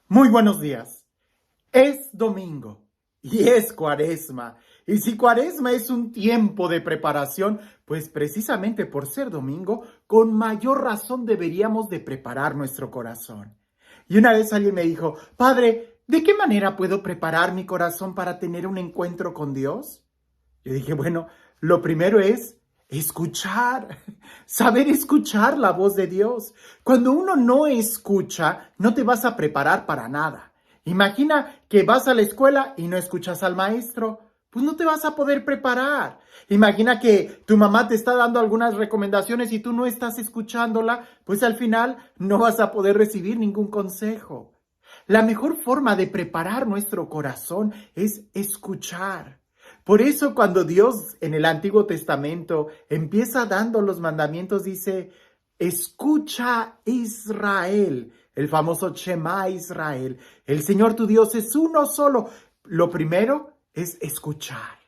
Muy buenos días. Es domingo y es cuaresma. Y si cuaresma es un tiempo de preparación, pues precisamente por ser domingo, con mayor razón deberíamos de preparar nuestro corazón. Y una vez alguien me dijo, Padre, ¿de qué manera puedo preparar mi corazón para tener un encuentro con Dios? Yo dije, bueno, lo primero es escuchar, saber escuchar la voz de Dios. Cuando uno no escucha, no te vas a preparar para nada. Imagina que vas a la escuela y no escuchas al maestro, pues no te vas a poder preparar. Imagina que tu mamá te está dando algunas recomendaciones y tú no estás escuchándola, pues al final no vas a poder recibir ningún consejo. La mejor forma de preparar nuestro corazón es escuchar. Por eso cuando Dios en el Antiguo Testamento empieza dando los mandamientos, dice, escucha Israel, el famoso Shema Israel. El Señor tu Dios es uno solo. Lo primero es escuchar.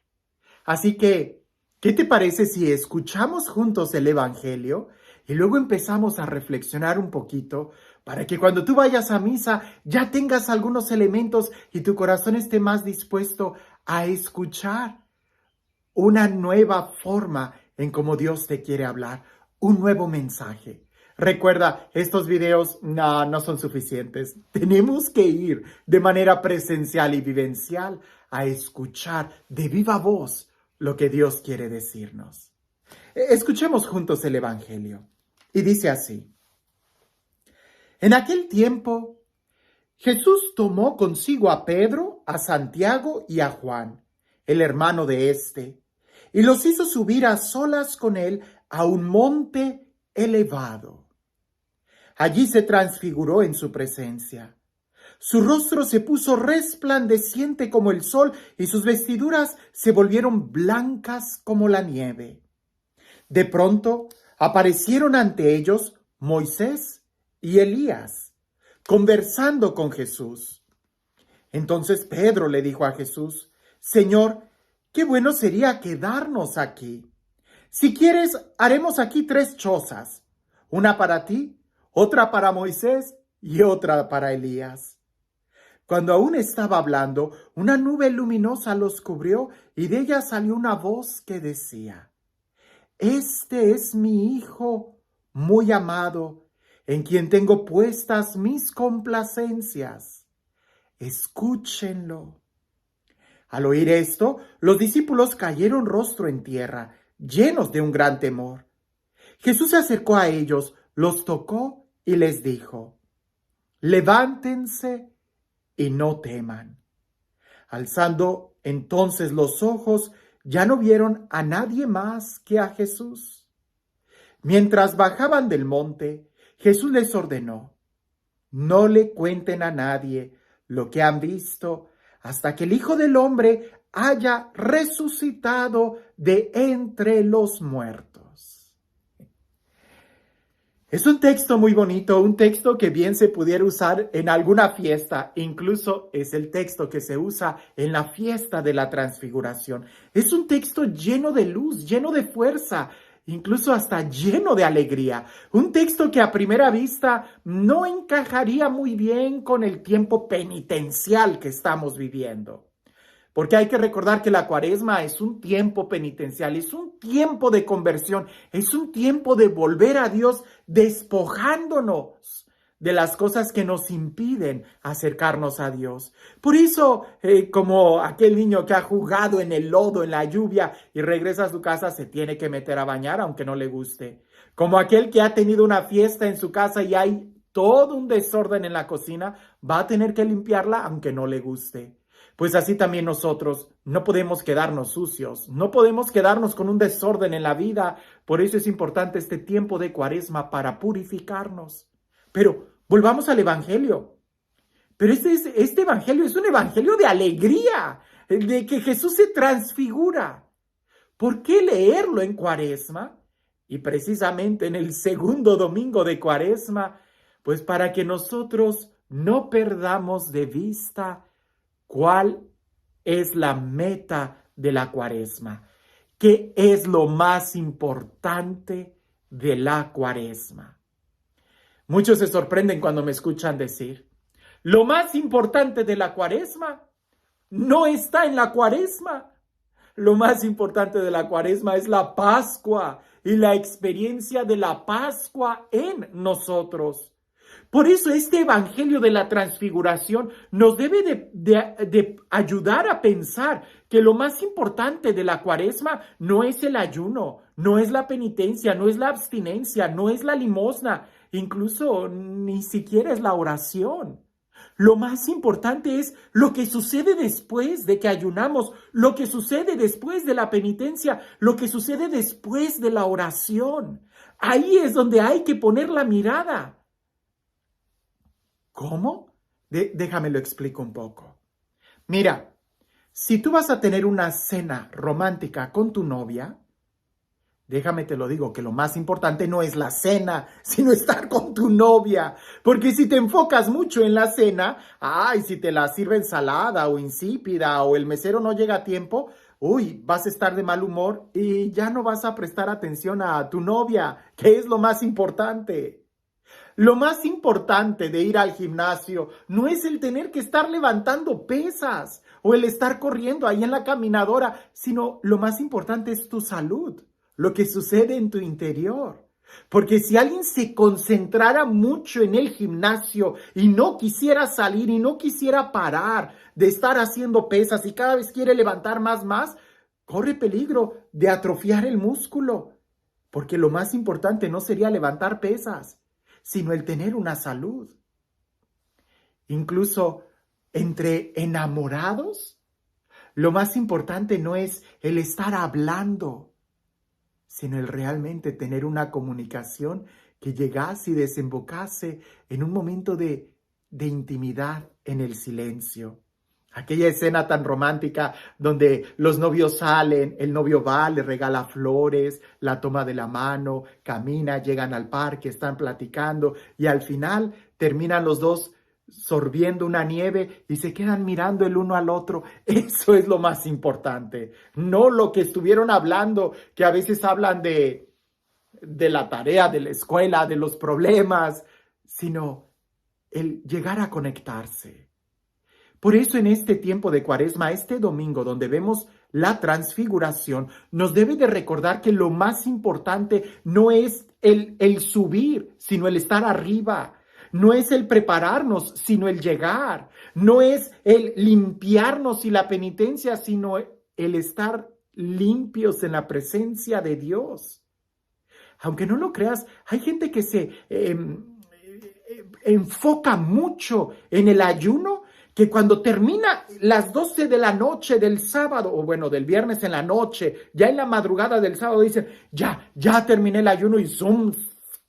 Así que, ¿qué te parece si escuchamos juntos el Evangelio y luego empezamos a reflexionar un poquito para que cuando tú vayas a misa ya tengas algunos elementos y tu corazón esté más dispuesto a escuchar una nueva forma en cómo Dios te quiere hablar, un nuevo mensaje? Recuerda, estos videos no son suficientes. Tenemos que ir de manera presencial y vivencial a escuchar de viva voz lo que Dios quiere decirnos. Escuchemos juntos el Evangelio. Y dice así: En aquel tiempo, Jesús tomó consigo a Pedro, a Santiago y a Juan, el hermano de éste, y los hizo subir a solas con él a un monte elevado. Allí se transfiguró en su presencia. Su rostro se puso resplandeciente como el sol y sus vestiduras se volvieron blancas como la nieve. De pronto aparecieron ante ellos Moisés y Elías, conversando con Jesús. Entonces Pedro le dijo a Jesús, Señor, qué bueno sería quedarnos aquí. Si quieres, haremos aquí 3 chozas, una para ti, otra para Moisés y otra para Elías. Cuando aún estaba hablando, una nube luminosa los cubrió y de ella salió una voz que decía, Este es mi Hijo muy amado, en quien tengo puestas mis complacencias. Escúchenlo. Al oír esto, los discípulos cayeron rostro en tierra, llenos de un gran temor. Jesús se acercó a ellos, los tocó y les dijo, Levántense y no teman. Alzando entonces los ojos, ya no vieron a nadie más que a Jesús. Mientras bajaban del monte, Jesús les ordenó, no le cuenten a nadie lo que han visto hasta que el Hijo del Hombre haya resucitado de entre los muertos. Es un texto muy bonito, un texto que bien se pudiera usar en alguna fiesta, incluso es el texto que se usa en la fiesta de la transfiguración. Es un texto lleno de luz, lleno de fuerza, incluso hasta lleno de alegría. Un texto que a primera vista no encajaría muy bien con el tiempo penitencial que estamos viviendo. Porque hay que recordar que la cuaresma es un tiempo penitencial, es un tiempo de conversión, es un tiempo de volver a Dios despojándonos de las cosas que nos impiden acercarnos a Dios. Por eso, como aquel niño que ha jugado en el lodo, en la lluvia y regresa a su casa, se tiene que meter a bañar aunque no le guste. Como aquel que ha tenido una fiesta en su casa y hay todo un desorden en la cocina, va a tener que limpiarla aunque no le guste. Pues así también nosotros no podemos quedarnos sucios, no podemos quedarnos con un desorden en la vida. Por eso es importante este tiempo de cuaresma para purificarnos. Pero volvamos al Evangelio. Pero este Evangelio es un Evangelio de alegría, de que Jesús se transfigura. ¿Por qué leerlo en cuaresma? Y precisamente en el segundo domingo de cuaresma, pues para que nosotros no perdamos de vista ¿cuál es la meta de la cuaresma? ¿Qué es lo más importante de la cuaresma? Muchos se sorprenden cuando me escuchan decir, Lo más importante de la Cuaresma no está en la Cuaresma. Lo más importante de la Cuaresma es la Pascua y la experiencia de la Pascua en nosotros. Por eso este Evangelio de la Transfiguración nos debe de ayudar a pensar que lo más importante de la Cuaresma no es el ayuno, no es la penitencia, no es la abstinencia, no es la limosna, incluso ni siquiera es la oración. Lo más importante es lo que sucede después de que ayunamos, lo que sucede después de la penitencia, lo que sucede después de la oración. Ahí es donde hay que poner la mirada. ¿Cómo? Déjame lo explico un poco. Mira, si tú vas a tener una cena romántica con tu novia, déjame te lo digo, que lo más importante no es la cena, sino estar con tu novia. Porque si te enfocas mucho en la cena, si te la sirven salada o insípida o el mesero no llega a tiempo, vas a estar de mal humor y ya no vas a prestar atención a tu novia, que es lo más importante. Lo más importante de ir al gimnasio no es el tener que estar levantando pesas o el estar corriendo ahí en la caminadora, sino lo más importante es tu salud, lo que sucede en tu interior. Porque si alguien se concentrara mucho en el gimnasio y no quisiera salir y no quisiera parar de estar haciendo pesas y cada vez quiere levantar más, corre peligro de atrofiar el músculo. Porque lo más importante no sería levantar pesas, sino el tener una salud. Incluso entre enamorados, lo más importante no es el estar hablando, sino el realmente tener una comunicación que llegase y desembocase en un momento de intimidad en el silencio. Aquella escena tan romántica donde los novios salen, el novio va, le regala flores, la toma de la mano, camina, llegan al parque, están platicando y al final terminan los dos sorbiendo una nieve y se quedan mirando el uno al otro. Eso es lo más importante, no lo que estuvieron hablando, que a veces hablan de la tarea, de la escuela, de los problemas, sino el llegar a conectarse. Por eso en este tiempo de Cuaresma, este domingo donde vemos la transfiguración, nos debe de recordar que lo más importante no es el subir, sino el estar arriba. No es el prepararnos, sino el llegar. No es el limpiarnos y la penitencia, sino el estar limpios en la presencia de Dios. Aunque no lo creas, hay gente que se enfoca mucho en el ayuno, que cuando termina las 12 de la noche del sábado, o bueno, del viernes en la noche, ya en la madrugada del sábado, dicen, ya terminé el ayuno y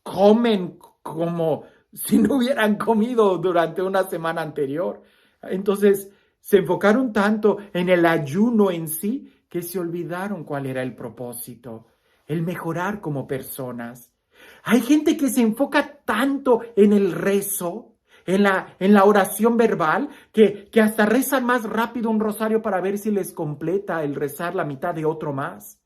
comen como si no hubieran comido durante una semana anterior. Entonces, se enfocaron tanto en el ayuno en sí que se olvidaron cuál era el propósito, el mejorar como personas. Hay gente que se enfoca tanto en el rezo, en la oración verbal, que hasta rezan más rápido un rosario para ver si les completa el rezar la mitad de otro más.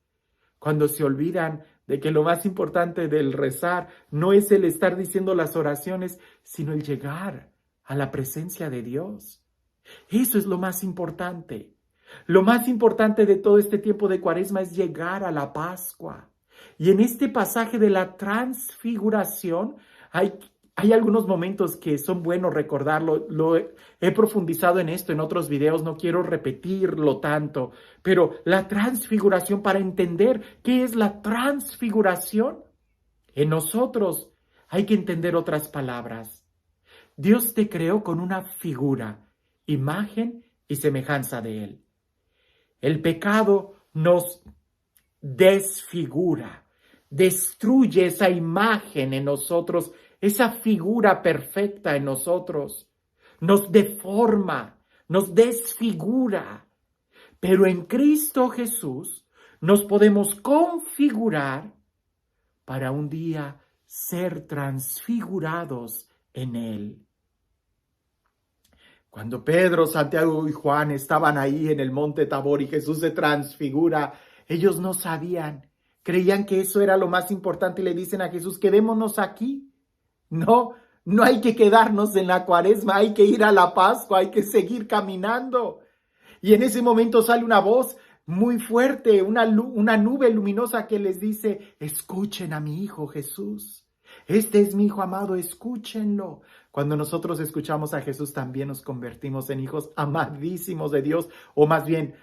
Cuando se olvidan de que lo más importante del rezar no es el estar diciendo las oraciones, sino el llegar a la presencia de Dios. Eso es lo más importante. Lo más importante de todo este tiempo de Cuaresma es llegar a la Pascua. Y en este pasaje de la transfiguración hay algunos momentos que son buenos recordarlo. He profundizado en esto en otros videos, no quiero repetirlo tanto, pero la transfiguración, para entender qué es la transfiguración, en nosotros hay que entender otras palabras. Dios te creó con una figura, imagen y semejanza de Él. El pecado nos desfigura, destruye esa imagen en nosotros, esa figura perfecta en nosotros, nos deforma, nos desfigura. Pero en Cristo Jesús nos podemos configurar para un día ser transfigurados en Él. Cuando Pedro, Santiago y Juan estaban ahí en el monte Tabor y Jesús se transfigura, ellos no sabían, creían que eso era lo más importante y le dicen a Jesús, quedémonos aquí. No No hay que quedarnos en la Cuaresma, hay que ir a la Pascua, hay que seguir caminando. Y en ese momento sale una voz muy fuerte, una nube luminosa que les dice: escuchen a mi Hijo Jesús. Este es mi Hijo amado, escúchenlo. Cuando nosotros escuchamos a Jesús, también nos convertimos en hijos amadísimos de Dios, o más bien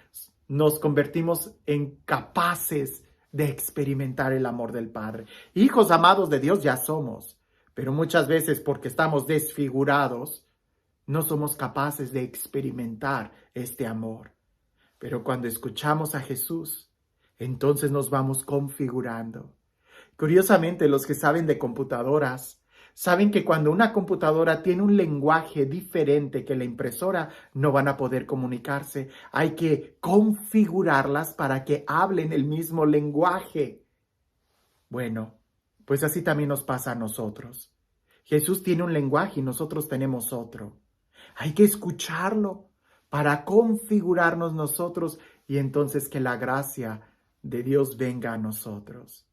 nos convertimos en capaces de experimentar el amor del Padre. Hijos amados de Dios ya somos, pero muchas veces, porque estamos desfigurados, no somos capaces de experimentar este amor. Pero cuando escuchamos a Jesús, entonces nos vamos configurando. Curiosamente, los que saben de computadoras saben que cuando una computadora tiene un lenguaje diferente que la impresora, no van a poder comunicarse. Hay que configurarlas para que hablen el mismo lenguaje. Bueno, pues así también nos pasa a nosotros. Jesús tiene un lenguaje y nosotros tenemos otro. Hay que escucharlo para configurarnos nosotros y entonces que la gracia de Dios venga a nosotros.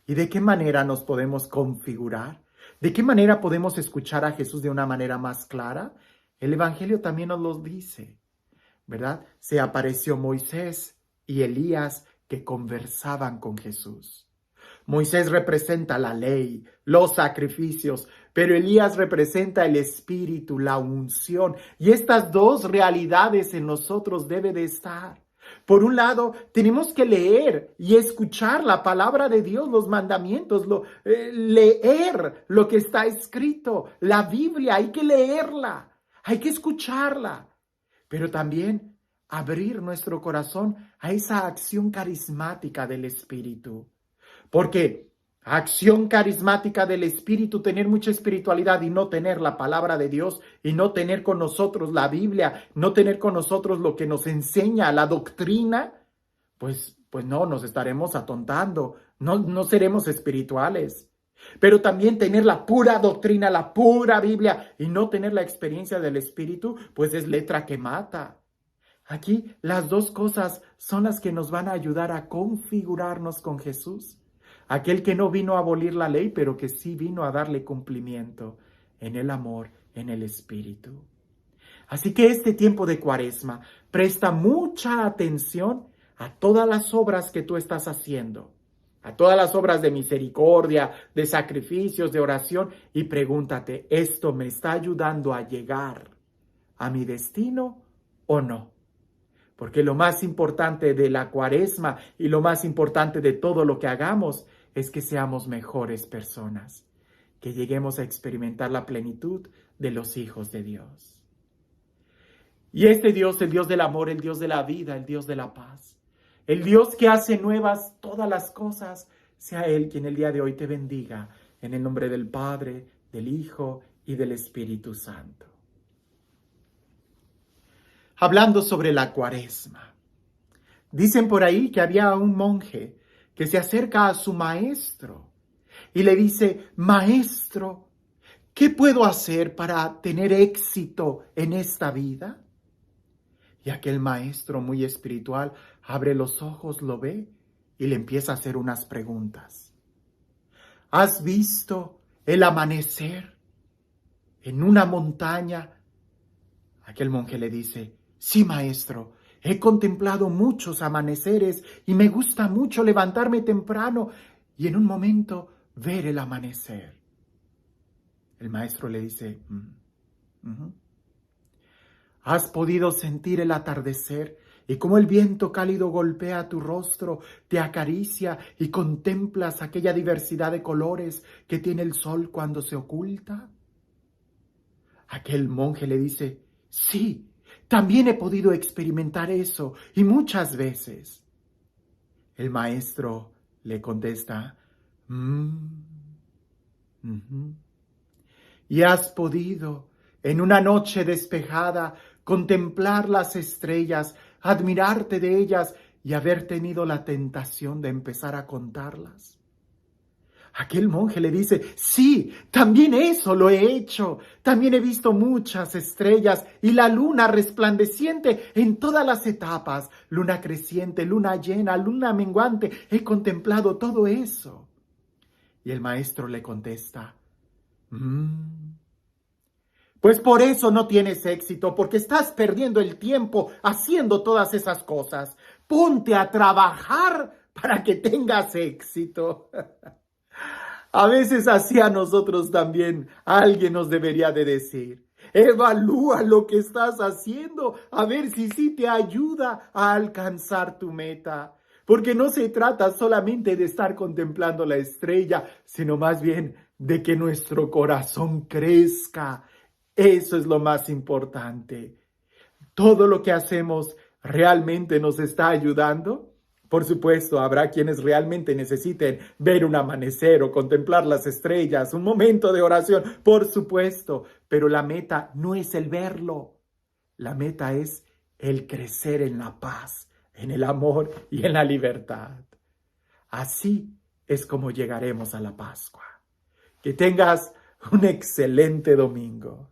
¿Y de qué manera nos podemos configurar? ¿De qué manera podemos escuchar a Jesús de una manera más clara? El Evangelio también nos lo dice, ¿verdad? Se apareció Moisés y Elías que conversaban con Jesús. Moisés representa la ley, los sacrificios, pero Elías representa el Espíritu, la unción. Y estas dos realidades en nosotros debe de estar. Por un lado, tenemos que leer y escuchar la palabra de Dios, los mandamientos, leer lo que está escrito. La Biblia, hay que leerla, hay que escucharla, pero también abrir nuestro corazón a esa acción carismática del Espíritu. Porque acción carismática del Espíritu, tener mucha espiritualidad y no tener la palabra de Dios, y no tener con nosotros la Biblia, no tener con nosotros lo que nos enseña la doctrina, pues no, nos estaremos atontando, no seremos espirituales. Pero también tener la pura doctrina, la pura Biblia, y no tener la experiencia del Espíritu, pues es letra que mata. Aquí las dos cosas son las que nos van a ayudar a configurarnos con Jesús. Aquel que no vino a abolir la ley, pero que sí vino a darle cumplimiento en el amor, en el Espíritu. Así que este tiempo de Cuaresma presta mucha atención a todas las obras que tú estás haciendo, a todas las obras de misericordia, de sacrificios, de oración, y pregúntate, ¿esto me está ayudando a llegar a mi destino o no? Porque lo más importante de la Cuaresma y lo más importante de todo lo que hagamos es que seamos mejores personas, que lleguemos a experimentar la plenitud de los hijos de Dios. Y este Dios, el Dios del amor, el Dios de la vida, el Dios de la paz, el Dios que hace nuevas todas las cosas, sea Él quien el día de hoy te bendiga, en el nombre del Padre, del Hijo y del Espíritu Santo. Hablando sobre la Cuaresma, dicen por ahí que había un monje que se acerca a su maestro y le dice: maestro, ¿qué puedo hacer para tener éxito en esta vida? Y aquel maestro muy espiritual abre los ojos, lo ve y le empieza a hacer unas preguntas. ¿Has visto el amanecer en una montaña? Aquel monje le dice: sí, maestro, he contemplado muchos amaneceres y me gusta mucho levantarme temprano y en un momento ver el amanecer. El maestro le dice: ¿has podido sentir el atardecer y cómo el viento cálido golpea tu rostro, te acaricia y contemplas aquella diversidad de colores que tiene el sol cuando se oculta? Aquel monje le dice: sí, también he podido experimentar eso y muchas veces. El maestro le contesta: ¿y has podido en una noche despejada contemplar las estrellas, admirarte de ellas y haber tenido la tentación de empezar a contarlas? Aquel monje le dice: sí, también eso lo he hecho. También he visto muchas estrellas y la luna resplandeciente en todas las etapas. Luna creciente, luna llena, luna menguante. He contemplado todo eso. Y el maestro le contesta: Pues por eso no tienes éxito, porque estás perdiendo el tiempo haciendo todas esas cosas. Ponte a trabajar para que tengas éxito. A veces así a nosotros también alguien nos debería de decir. Evalúa lo que estás haciendo, a ver si sí te ayuda a alcanzar tu meta. Porque no se trata solamente de estar contemplando la estrella, sino más bien de que nuestro corazón crezca. Eso es lo más importante. ¿Todo lo que hacemos realmente nos está ayudando? Por supuesto, habrá quienes realmente necesiten ver un amanecer o contemplar las estrellas, un momento de oración, por supuesto, pero la meta no es el verlo. La meta es el crecer en la paz, en el amor y en la libertad. Así es como llegaremos a la Pascua. Que tengas un excelente domingo.